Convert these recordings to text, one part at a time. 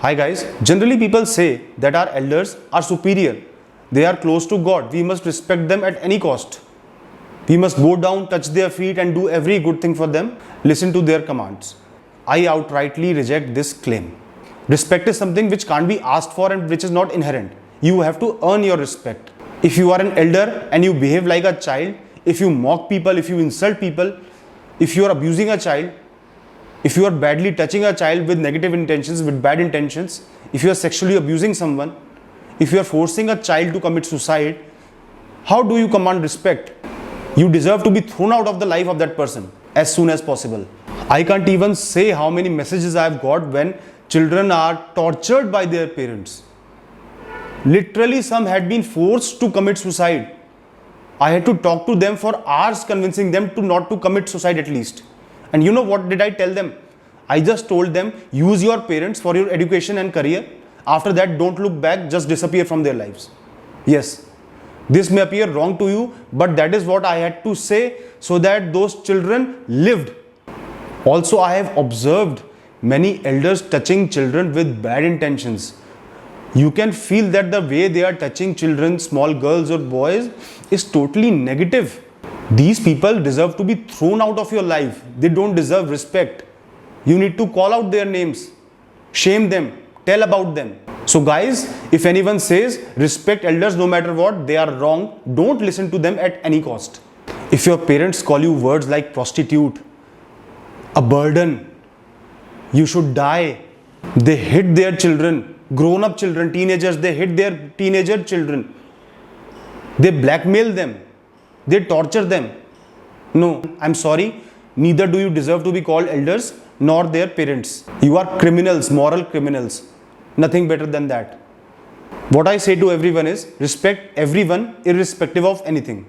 Hi guys, generally people say that our elders are superior. They are close to God. We must respect them at any cost. We must go down, touch their feet and do every good thing for them. Listen to their commands. I outrightly reject this claim. Respect is something which can't be asked for and which is not inherent. You have to earn your respect. If you are an elder and you behave like a child, if you mock people, if you insult people, if you are abusing a child, if you are badly touching a child with negative intentions, with bad intentions, if you are sexually abusing someone, if you are forcing a child to commit suicide, how do you command respect? You deserve to be thrown out of the life of that person as soon as possible. I can't even say how many messages I have got when children are tortured by their parents. Literally, some had been forced to commit suicide. I had to talk to them for hours, convincing them to not to commit suicide at least. And you know what did I tell them? I just told them, use your parents for your education and career. After that, don't look back, just disappear from their lives. Yes, this may appear wrong to you, but that is what I had to say so that those children lived. Also, I have observed many elders touching children with bad intentions. You can feel that the way they are touching children, small girls or boys, is totally negative. These people deserve to be thrown out of your life. They don't deserve respect. You need to call out their names, shame them, tell about them. So guys, if anyone says respect elders no matter what, they are wrong. Don't listen to them at any cost. If your parents call you words like prostitute, a burden, you should die, they hit their children, grown-up children, teenagers, they hit their teenager children, they blackmail them, they torture them. No, I'm sorry, neither do you deserve to be called elders nor their parents. You are criminals, moral criminals. Nothing better than that. What I say to everyone is, respect everyone irrespective of anything.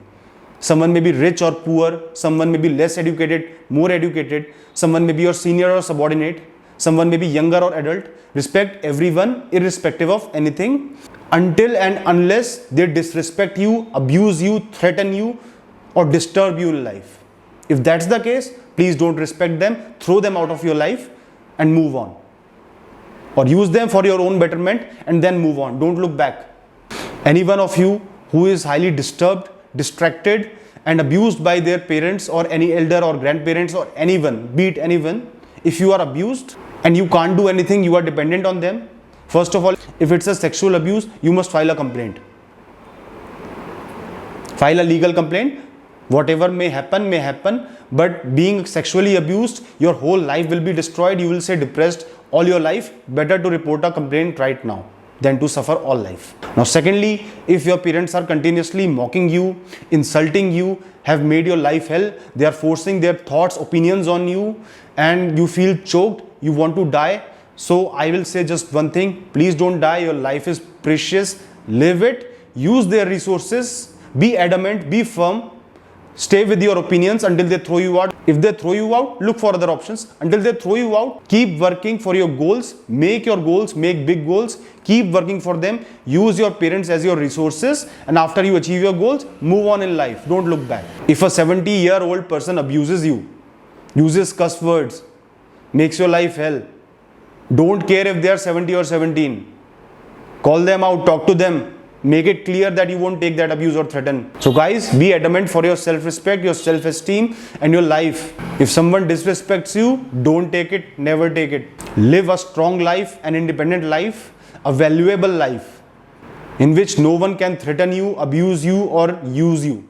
Someone may be rich or poor, someone may be less educated, more educated, someone may be your senior or subordinate, someone may be younger or adult. Respect everyone irrespective of anything until and unless they disrespect you, abuse you, threaten you or disturb you in life. If that's the case, please don't respect them, throw them out of your life and move on. Or use them for your own betterment and then move on. Don't look back. Any one of you who is highly disturbed, distracted and abused by their parents or any elder or grandparents or anyone, be it anyone, if you are abused and you can't do anything, you are dependent on them. First of all, if it's a sexual abuse, you must file a complaint. File a legal complaint. Whatever may happen, but being sexually abused, your whole life will be destroyed. You will stay depressed all your life. Better to report a complaint right now than to suffer all life. Now, secondly, if your parents are continuously mocking you, insulting you, have made your life hell, they are forcing their thoughts, opinions on you, and you feel choked, you want to die. So I will say just one thing, please don't die. Your life is precious. Live it. Use their resources. Be adamant, be firm. Stay with your opinions until they throw you out. If they throw you out, look for other options. Until they throw you out, keep working for your goals. Make your goals, make big goals. Keep working for them. Use your parents as your resources. And after you achieve your goals, move on in life. Don't look back. If a 70-year-old person abuses you, uses cuss words, makes your life hell, don't care if they are 70 or 17. Call them out, talk to them. Make it clear that you won't take that abuse or threaten. So guys, be adamant for your self-respect, your self-esteem and your life. If someone disrespects you, don't take it, never take it. Live a strong life, an independent life, a valuable life in which no one can threaten you, abuse you or use you.